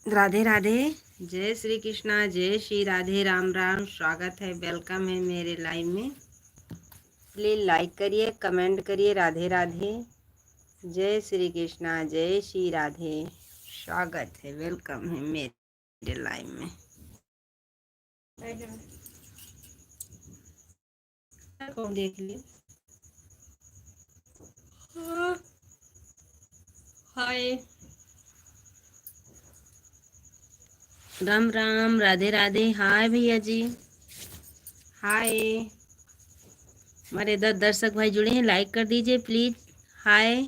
राधे राधे। जय श्री कृष्णा, जय श्री राधे, राम राम। स्वागत है, वेलकम है मेरे लाइव में। प्लीज लाइक करिए, कमेंट करिए। राधे राधे, जय श्री कृष्णा, जय श्री राधे। स्वागत है, वेलकम है मेरे लाइव में। कौन देख लिए? हाय, राम राम, राधे राधे। हाय भैया जी, हाय। हमारे 10 दर्शक भाई जुड़े हैं, लाइक कर दीजिए प्लीज। हाय।